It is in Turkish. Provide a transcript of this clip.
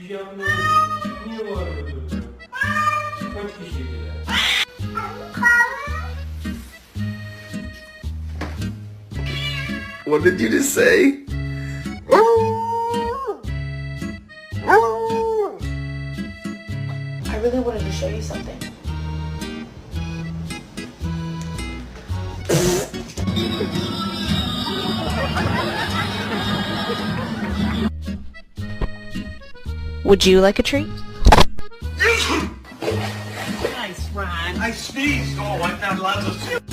şey yapmıyorsun. Niye bağırıyorsun? Kaç kişiydiler? What did you just say? I really wanted to show you something. Would you like a treat? Nice, Ron. I sneezed. Oh, I've got lots of